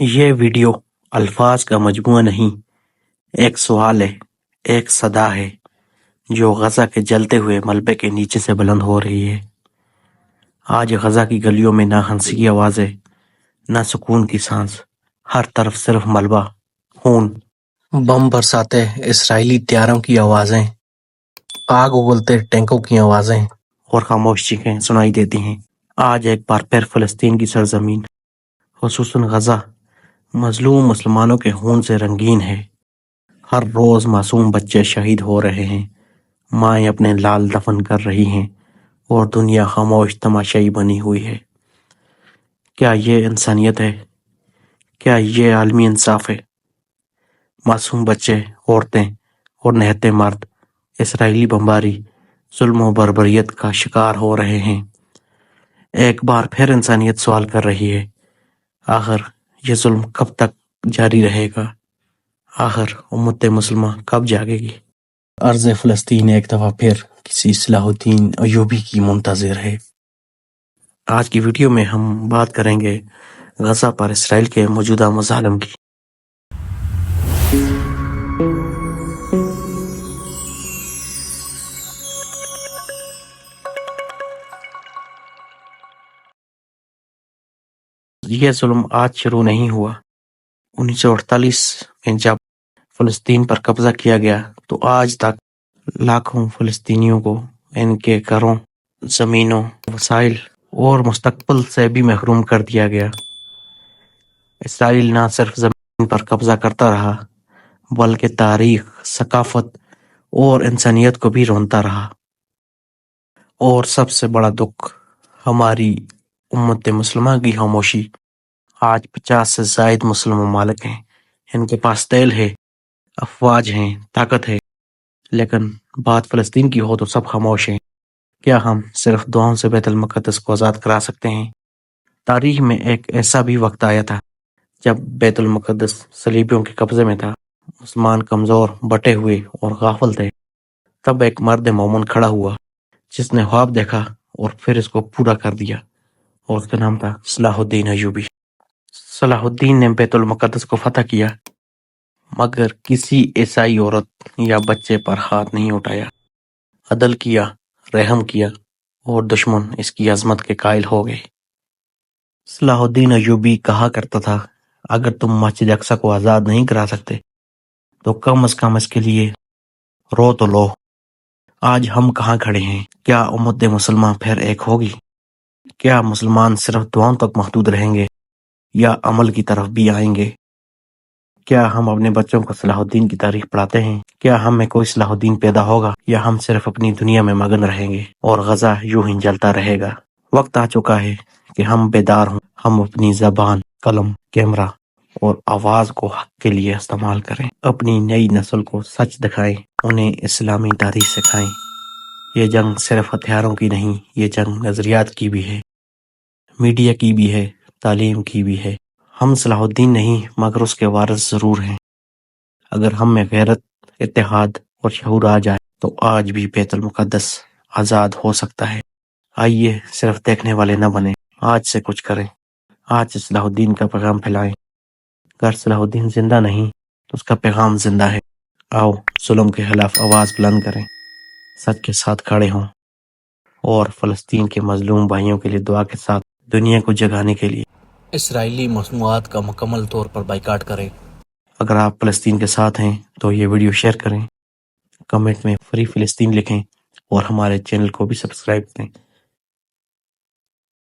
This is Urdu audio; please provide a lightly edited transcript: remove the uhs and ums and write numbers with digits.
یہ ویڈیو الفاظ کا مجموعہ نہیں، ایک سوال ہے، ایک صدا ہے جو غزہ کے جلتے ہوئے ملبے کے نیچے سے بلند ہو رہی ہے۔ آج غزہ کی گلیوں میں نہ ہنسی کی آوازیں، نہ سکون کی سانس، ہر طرف صرف ملبہ، خون، بم برساتے اسرائیلی طیاروں کی آوازیں، آگ اگلتے ٹینکوں کی آوازیں اور خاموش چیخیں سنائی دیتی ہیں۔ آج ایک بار پھر فلسطین کی سرزمین، خصوصاً غزہ، مظلوم مسلمانوں کے خون سے رنگین ہے۔ ہر روز معصوم بچے شہید ہو رہے ہیں، مائیں اپنے لال دفن کر رہی ہیں اور دنیا خاموش تماشائی بنی ہوئی ہے۔ کیا یہ انسانیت ہے؟ کیا یہ عالمی انصاف ہے؟ معصوم بچے، عورتیں اور نہتے مرد اسرائیلی بمباری، ظلم و بربریت کا شکار ہو رہے ہیں۔ ایک بار پھر انسانیت سوال کر رہی ہے، آخر یہ ظلم کب تک جاری رہے گا؟ آخر امت مسلمہ کب جاگے گی؟ ارض فلسطین ایک دفعہ پھر کسی صلاح الدین ایوبی کی منتظر ہے۔ آج کی ویڈیو میں ہم بات کریں گے غزہ پر اسرائیل کے موجودہ مظالم کی۔ یہ ظلم آج شروع نہیں ہوا۔ 1948 میں جب فلسطین پر قبضہ کیا گیا تو آج تک لاکھوں فلسطینیوں کو ان کے گھروں، زمینوں، وسائل اور مستقبل سے بھی محروم کر دیا گیا۔ اسرائیل نہ صرف زمین پر قبضہ کرتا رہا بلکہ تاریخ، ثقافت اور انسانیت کو بھی رونتا رہا۔ اور سب سے بڑا دکھ، ہماری امت مسلمہ کی خاموشی۔ آج 50 سے زائد مسلم ممالک ہیں، ان کے پاس تیل ہے، افواج ہیں، طاقت ہے، لیکن بات فلسطین کی ہو تو سب خاموش ہیں۔ کیا ہم صرف دعاؤں سے بیت المقدس کو آزاد کرا سکتے ہیں؟ تاریخ میں ایک ایسا بھی وقت آیا تھا جب بیت المقدس صلیبیوں کے قبضے میں تھا، مسلمان کمزور، بٹے ہوئے اور غافل تھے۔ تب ایک مرد مومن کھڑا ہوا جس نے خواب دیکھا اور پھر اس کو پورا کر دیا، اور اس کا نام تھا صلاح الدین ایوبی۔ صلاح الدین نے بیت المقدس کو فتح کیا، مگر کسی عیسائی عورت یا بچے پر ہاتھ نہیں اٹھایا۔ عدل کیا، رحم کیا، اور دشمن اس کی عظمت کے قائل ہو گئے۔ صلاح الدین ایوبی کہا کرتا تھا، اگر تم مسجد اقصی کو آزاد نہیں کرا سکتے تو کم از کم اس کے لیے رو تو لو۔ آج ہم کہاں کھڑے ہیں؟ کیا امت مسلمہ پھر ایک ہوگی؟ کیا مسلمان صرف دعاؤں تک محدود رہیں گے یا عمل کی طرف بھی آئیں گے؟ کیا ہم اپنے بچوں کو صلاح الدین کی تاریخ پڑھاتے ہیں؟ کیا ہم میں کوئی صلاح الدین پیدا ہوگا یا ہم صرف اپنی دنیا میں مگن رہیں گے اور غزہ یوں ہی جلتا رہے گا؟ وقت آ چکا ہے کہ ہم بیدار ہوں، ہم اپنی زبان، قلم، کیمرہ اور آواز کو حق کے لیے استعمال کریں، اپنی نئی نسل کو سچ دکھائیں، انہیں اسلامی تاریخ سکھائیں۔ یہ جنگ صرف ہتھیاروں کی نہیں، یہ جنگ نظریات کی بھی ہے، میڈیا کی بھی ہے، تعلیم کی بھی ہے۔ ہم صلاح الدین نہیں مگر اس کے وارث ضرور ہیں۔ اگر ہم میں غیرت، اتحاد اور شعور آ جائے تو آج بھی بیت المقدس آزاد ہو سکتا ہے۔ آئیے صرف دیکھنے والے نہ بنیں، آج سے کچھ کریں، آج سے صلاح الدین کا پیغام پھیلائیں۔ اگر صلاح الدین زندہ نہیں تو اس کا پیغام زندہ ہے۔ آؤ ظلم کے خلاف آواز بلند کریں، سچ کے ساتھ کھڑے ہوں اور فلسطین کے مظلوم بھائیوں کے لیے دعا کے ساتھ دنیا کو جگانے کے لیے اسرائیلی مصنوعات کا مکمل طور پر بائیکاٹ کریں۔ اگر آپ فلسطین کے ساتھ ہیں تو یہ ویڈیو شیئر کریں، کمنٹ میں فری فلسطین لکھیں اور ہمارے چینل کو بھی سبسکرائب کریں۔